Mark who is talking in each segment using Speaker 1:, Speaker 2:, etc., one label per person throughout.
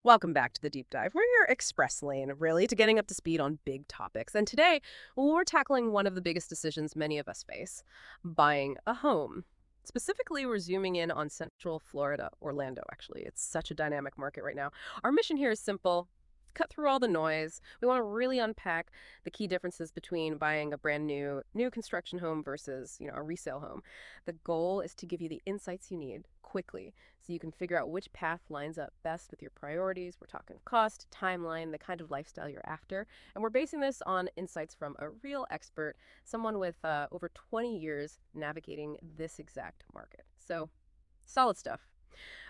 Speaker 1: Welcome back to the deep dive. We're your express lane, really, to getting up to speed on big topics. And today, we're tackling one of the biggest decisions many of us face, buying a home. Specifically, we're zooming in on Central Florida, Orlando, actually. It's such a dynamic market right now. Our mission here is simple. Cut through all the noise. We want to really unpack the key differences between buying a brand new construction home versus, a resale home. The goal is to give you the insights you need quickly so you can figure out which path lines up best with your priorities. We're talking cost, timeline, the kind of lifestyle you're after. And we're basing this on insights from a real expert, someone with over 20 years navigating this exact market. So, solid stuff.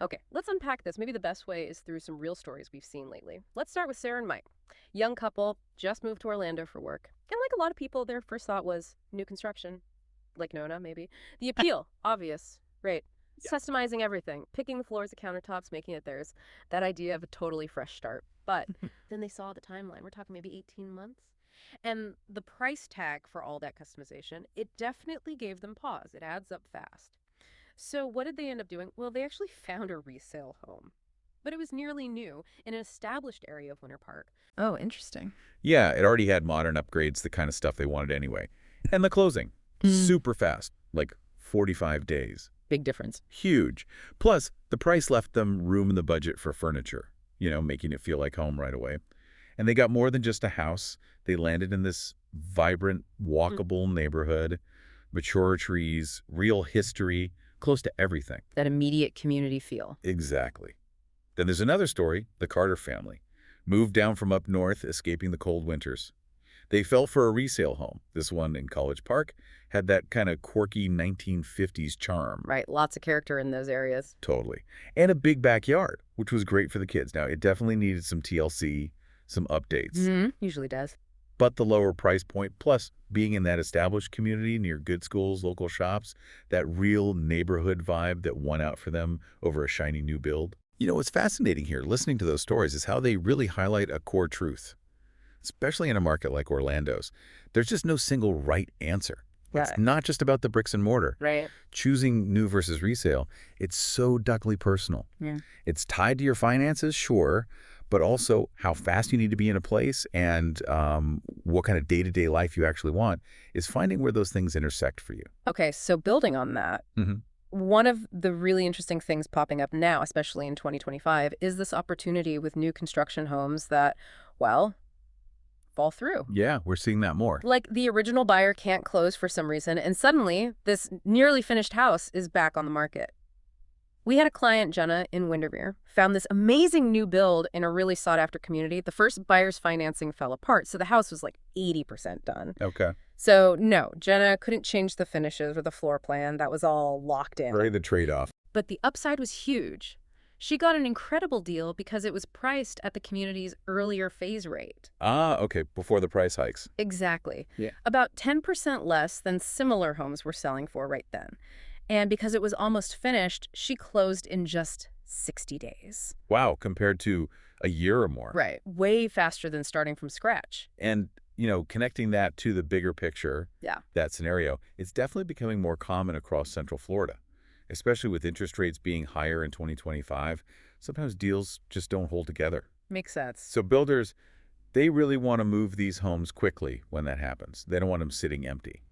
Speaker 1: Okay, let's unpack this. Maybe the best way is through some real stories we've seen lately. Let's start with Sarah and Mike. Young couple, just moved to Orlando for work. And like a lot of people, their first thought was new construction. Like Nona, maybe. The appeal, obvious, right?
Speaker 2: Yeah.
Speaker 1: Customizing everything, picking the floors, the countertops, making it theirs. That idea of a totally fresh start. But then they saw the timeline. We're talking maybe 18 months. And the price tag for all that customization, it definitely gave them pause. It adds up fast. So what did they end up doing? Well, they actually found a resale home. But it was nearly new in an established area of Winter Park.
Speaker 3: Oh, interesting.
Speaker 2: Yeah, it already had modern upgrades, the kind of stuff they wanted anyway. And the closing, super fast, like 45 days.
Speaker 3: Big difference.
Speaker 2: Huge. Plus, the price left them room in the budget for furniture, making it feel like home right away. And they got more than just a house. They landed in this vibrant, walkable neighborhood, mature trees, real history, close to everything.
Speaker 3: That immediate community feel.
Speaker 2: Exactly. Then there's another story, the Carter family. Moved down from up north, escaping the cold winters. They fell for a resale home. This one in College Park had that kind of quirky 1950s charm.
Speaker 3: Right, lots of character in those areas.
Speaker 2: Totally. And a big backyard, which was great for the kids. Now, it definitely needed some TLC, some updates.
Speaker 3: Usually does.
Speaker 2: But the lower price point, plus being in that established community near good schools, local shops, that real neighborhood vibe that won out for them over a shiny new build. What's fascinating here, listening to those stories, is how they really highlight a core truth. Especially in a market like Orlando's, there's just no single right answer.
Speaker 3: Yeah.
Speaker 2: It's not just about the bricks and mortar.
Speaker 3: Right.
Speaker 2: Choosing new versus resale, it's so doubly personal.
Speaker 3: Yeah.
Speaker 2: It's tied to your finances, sure, but also how fast you need to be in a place and what kind of day-to-day life you actually want is finding where those things intersect for you.
Speaker 3: Okay, so building on that, one of the really interesting things popping up now, especially in 2025, is this opportunity with new construction homes that, well, fall through.
Speaker 2: Yeah, we're seeing that more.
Speaker 3: Like the original buyer can't close for some reason, and suddenly this nearly finished house is back on the market. We had a client, Jenna, in Windermere, found this amazing new build in a really sought-after community. The first buyer's financing fell apart, so the house was like 80% done.
Speaker 2: Okay.
Speaker 3: So no, Jenna couldn't change the finishes or the floor plan. That was all locked in.
Speaker 2: Very the trade-off.
Speaker 3: But the upside was huge. She got an incredible deal because it was priced at the community's earlier phase rate.
Speaker 2: Ah, okay, before the price hikes.
Speaker 3: Exactly.
Speaker 2: Yeah.
Speaker 3: About 10% less than similar homes were selling for right then. And because it was almost finished, she closed in just 60 days.
Speaker 2: Wow, compared to a year or more.
Speaker 3: Right. Way faster than starting from scratch.
Speaker 2: And, connecting that to the bigger picture, that scenario, it's definitely becoming more common across Central Florida, especially with interest rates being higher in 2025. Sometimes deals just don't hold together.
Speaker 3: Makes sense.
Speaker 2: So builders, they really want to move these homes quickly when that happens. They don't want them sitting empty.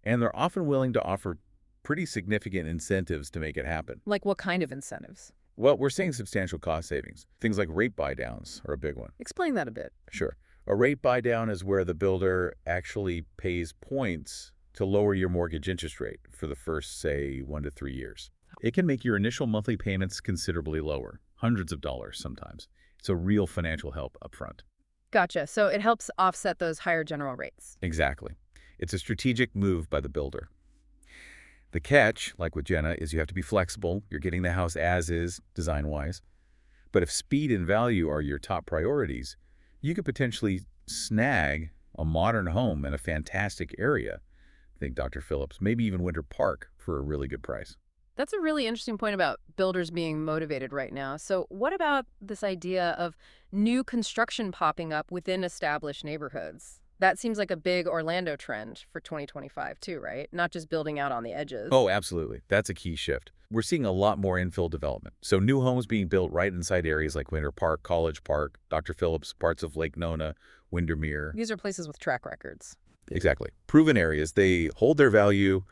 Speaker 2: And they're often willing to offer pretty significant incentives to make it happen.
Speaker 3: Like what kind of incentives?
Speaker 2: Well, we're seeing substantial cost savings. Things like rate buy-downs are a big one.
Speaker 3: Explain that a bit.
Speaker 2: Sure. A rate buy-down is where the builder actually pays points to lower your mortgage interest rate for the first, say, 1 to 3 years. It can make your initial monthly payments considerably lower, hundreds of dollars sometimes. It's a real financial help up front.
Speaker 3: Gotcha. So it helps offset those higher general rates.
Speaker 2: Exactly. It's a strategic move by the builder. The catch, like with Jenna, is you have to be flexible. You're getting the house as is, design-wise. But if speed and value are your top priorities, you could potentially snag a modern home in a fantastic area. Think Dr. Phillips, maybe even Winter Park for a really good price.
Speaker 3: That's a really interesting point about builders being motivated right now. So what about this idea of new construction popping up within established neighborhoods? That seems like a big Orlando trend for 2025 too, right? Not just building out on the edges.
Speaker 2: Oh, absolutely. That's a key shift. We're seeing a lot more infill development. So new homes being built right inside areas like Winter Park, College Park, Dr. Phillips, parts of Lake Nona, Windermere.
Speaker 3: These are places with track records.
Speaker 2: Exactly. Proven areas. They hold their value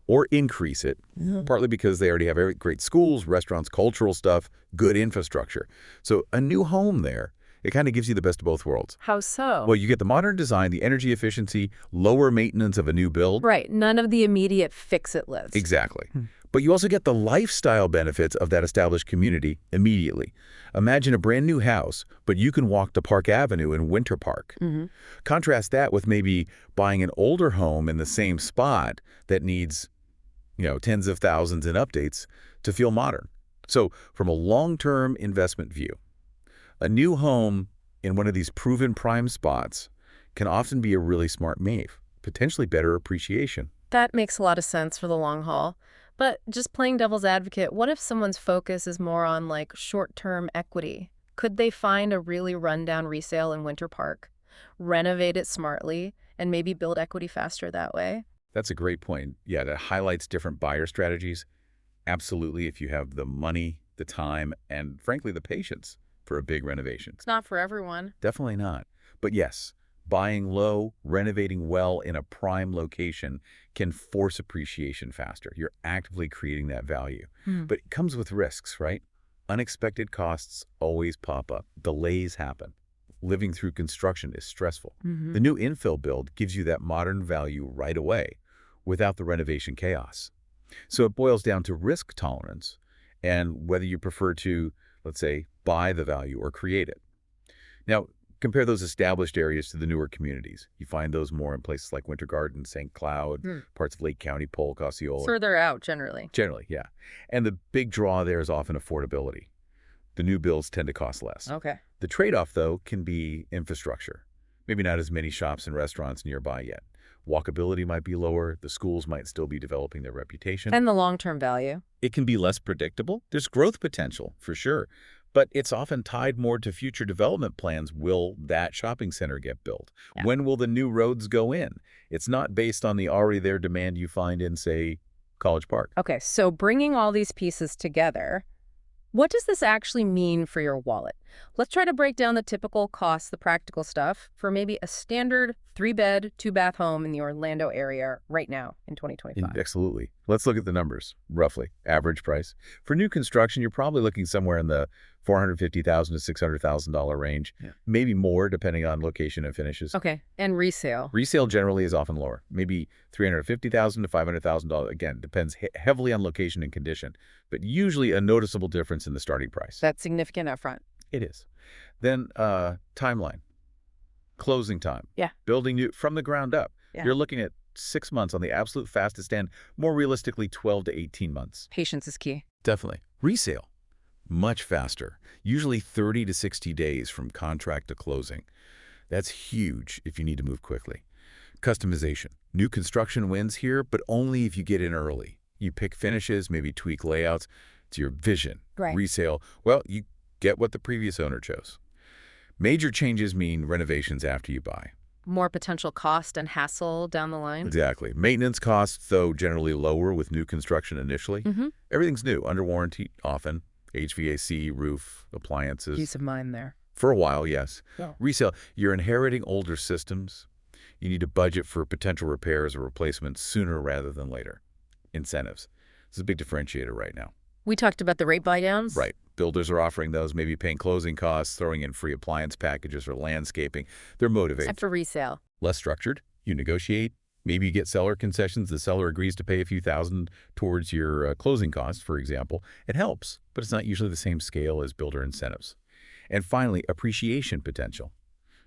Speaker 2: or increase it, partly because they already have very great schools, restaurants, cultural stuff, good infrastructure. So a new home there, it kind of gives you the best of both worlds.
Speaker 3: How so?
Speaker 2: Well, you get the modern design, the energy efficiency, lower maintenance of a new build.
Speaker 3: Right. None of the immediate fix-it list.
Speaker 2: Exactly. But you also get the lifestyle benefits of that established community immediately. Imagine a brand new house, but you can walk to Park Avenue in Winter Park. Contrast that with maybe buying an older home in the same spot that needs, tens of thousands in updates to feel modern. So from a long-term investment view, a new home in one of these proven prime spots can often be a really smart move, potentially better appreciation.
Speaker 3: That makes a lot of sense for the long haul. But just playing devil's advocate, what if someone's focus is more on like short-term equity? Could they find a really rundown resale in Winter Park, renovate it smartly, and maybe build equity faster that way?
Speaker 2: That's a great point. Yeah, that highlights different buyer strategies. Absolutely, if you have the money, the time, and frankly, the patience for a big renovation.
Speaker 3: It's not for everyone.
Speaker 2: Definitely not. But yes, buying low, renovating well in a prime location can force appreciation faster. You're actively creating that value. But it comes with risks, right? Unexpected costs always pop up. Delays happen. Living through construction is stressful. The new infill build gives you that modern value right away without the renovation chaos. So it boils down to risk tolerance and whether you prefer to, let's say, buy the value or create it. Now, compare those established areas to the newer communities. You find those more in places like Winter Garden, St. Cloud, parts of Lake County, Polk, Osceola.
Speaker 3: Further out, generally.
Speaker 2: Generally, yeah. And the big draw there is often affordability. The new builds tend to cost less.
Speaker 3: Okay.
Speaker 2: The trade-off, though, can be infrastructure. Maybe not as many shops and restaurants nearby yet. Walkability might be lower. The schools might still be developing their reputation.
Speaker 3: And the long-term value?
Speaker 2: It can be less predictable. There's growth potential, for sure. But it's often tied more to future development plans. Will that shopping center get built?
Speaker 3: Yeah.
Speaker 2: When will the new roads go in? It's not based on the already there demand you find in, say, College Park.
Speaker 3: Okay, so bringing all these pieces together, what does this actually mean for your wallet? Let's try to break down the typical costs, the practical stuff, for maybe a standard 3-bed, 2-bath home in the Orlando area right now in 2025.
Speaker 2: Absolutely. Let's look at the numbers, roughly. Average price. For new construction, you're probably looking somewhere in the $450,000 to $600,000 range, maybe more depending on location and finishes.
Speaker 3: Okay, and resale?
Speaker 2: Resale generally is often lower, maybe $350,000 to $500,000. Again, depends heavily on location and condition, but usually a noticeable difference in the starting price.
Speaker 3: That's significant upfront.
Speaker 2: It is. Then timeline, closing time.
Speaker 3: Yeah.
Speaker 2: Building new from the ground up.
Speaker 3: Yeah.
Speaker 2: You're looking at 6 months on the absolute fastest end, more realistically 12 to 18 months.
Speaker 3: Patience is key.
Speaker 2: Definitely. Resale, much faster, usually 30 to 60 days from contract to closing. That's huge if you need to move quickly. Customization. New construction wins here, but only if you get in early. You pick finishes, maybe tweak layouts. It's your vision.
Speaker 3: Right.
Speaker 2: Resale, well, you get what the previous owner chose. Major changes mean renovations after you buy.
Speaker 3: More potential cost and hassle down the line?
Speaker 2: Exactly. Maintenance costs, though, generally lower with new construction initially. Everything's new, under warranty often. HVAC, roof, appliances.
Speaker 3: Peace of mind there.
Speaker 2: For a while, yes.
Speaker 3: Yeah.
Speaker 2: Resale, you're inheriting older systems. You need to budget for potential repairs or replacements sooner rather than later. Incentives. This is a big differentiator right now.
Speaker 3: We talked about the rate buy-downs?
Speaker 2: Right. Builders are offering those, maybe paying closing costs, throwing in free appliance packages or landscaping. They're motivated.
Speaker 3: Except for resale.
Speaker 2: Less structured. You negotiate. Maybe you get seller concessions. The seller agrees to pay a few thousand towards your closing costs, for example. It helps, but it's not usually the same scale as builder incentives. And finally, appreciation potential.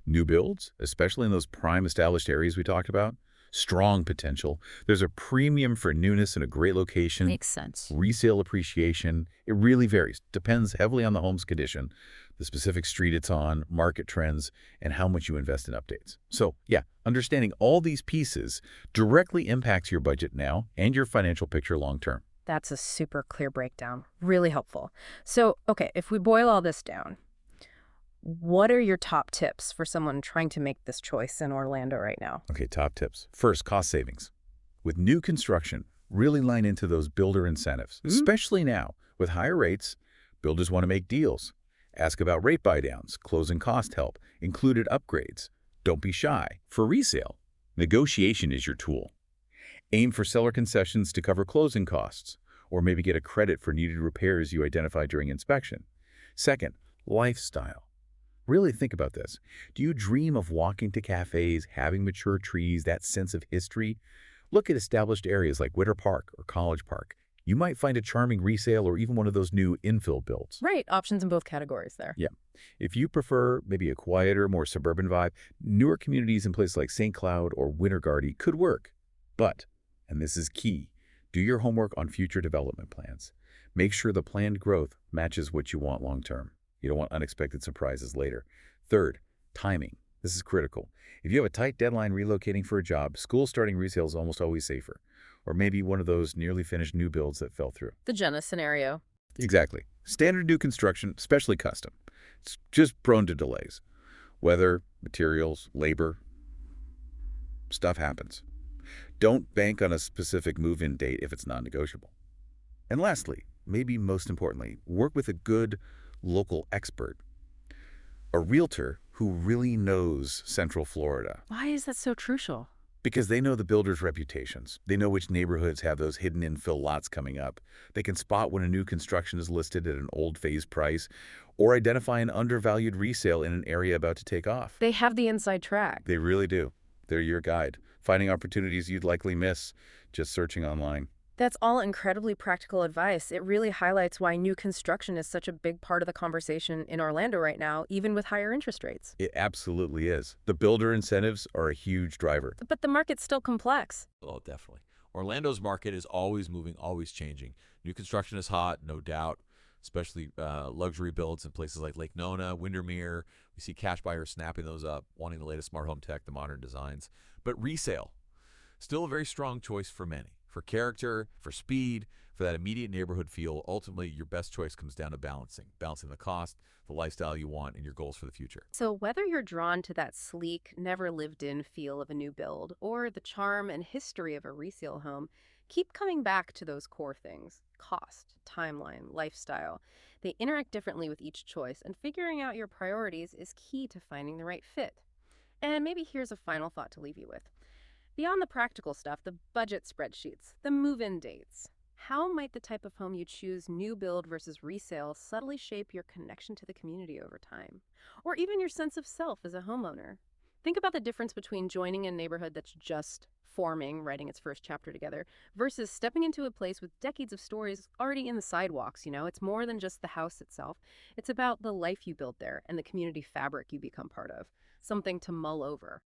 Speaker 2: New builds, especially in those prime established areas we talked about, strong potential. There's a premium for newness in a great location.
Speaker 3: Makes sense.
Speaker 2: Resale appreciation, it really varies. Depends heavily on the home's condition, the specific street it's on, market trends, and how much you invest in updates. So yeah, understanding all these pieces directly impacts your budget now and your financial picture long term.
Speaker 3: That's a super clear breakdown. Really helpful. So, okay, if we boil all this down, What are your top tips for someone trying to make this choice in Orlando right now?
Speaker 2: Okay, top tips. First, cost savings. With new construction, really line into those builder incentives, especially now. With higher rates, builders want to make deals. Ask about rate buydowns, closing cost help, included upgrades. Don't be shy. For resale, negotiation is your tool. Aim for seller concessions to cover closing costs, or maybe get a credit for needed repairs you identify during inspection. Second, lifestyle. Really think about this. Do you dream of walking to cafes, having mature trees, that sense of history? Look at established areas like Winter Park or College Park. You might find a charming resale or even one of those new infill builds.
Speaker 3: Right, options in both categories there.
Speaker 2: Yeah. If you prefer maybe a quieter, more suburban vibe, newer communities in places like St. Cloud or Winter Garden could work. But, and this is key, do your homework on future development plans. Make sure the planned growth matches what you want long term. You don't want unexpected surprises later. Third, timing. This is critical. If you have a tight deadline relocating for a job, school starting resale is almost always safer. Or maybe one of those nearly finished new builds that fell through.
Speaker 3: The Jenna scenario.
Speaker 2: Exactly. Standard new construction, especially custom. It's just prone to delays. Weather, materials, labor, stuff happens. Don't bank on a specific move-in date if it's non-negotiable. And lastly, maybe most importantly, work with a good local expert, a realtor who really knows Central Florida.
Speaker 3: Why is that so crucial?
Speaker 2: Because they know the builders' reputations. They know which neighborhoods have those hidden infill lots coming up. They can spot when a new construction is listed at an old phase price or identify an undervalued resale in an area about to take off.
Speaker 3: They have the inside track.
Speaker 2: They really do. They're your guide, finding opportunities you'd likely miss just searching online.
Speaker 3: That's all incredibly practical advice. It really highlights why new construction is such a big part of the conversation in Orlando right now, even with higher interest rates.
Speaker 2: It absolutely is. The builder incentives are a huge driver.
Speaker 3: But the market's still complex.
Speaker 4: Oh, definitely. Orlando's market is always moving, always changing. New construction is hot, no doubt, especially luxury builds in places like Lake Nona, Windermere. We see cash buyers snapping those up, wanting the latest smart home tech, the modern designs. But resale, still a very strong choice for many. For character, for speed, for that immediate neighborhood feel, ultimately your best choice comes down to balancing the cost, the lifestyle you want, and your goals for the future.
Speaker 3: So whether you're drawn to that sleek, never-lived-in feel of a new build or the charm and history of a resale home, keep coming back to those core things: cost, timeline, lifestyle. They interact differently with each choice, and figuring out your priorities is key to finding the right fit. And maybe here's a final thought to leave you with. Beyond the practical stuff, the budget spreadsheets, the move-in dates, how might the type of home you choose, new build versus resale, subtly shape your connection to the community over time? Or even your sense of self as a homeowner? Think about the difference between joining a neighborhood that's just forming, writing its first chapter together, versus stepping into a place with decades of stories already in the sidewalks. It's more than just the house itself. It's about the life you build there and the community fabric you become part of. Something to mull over.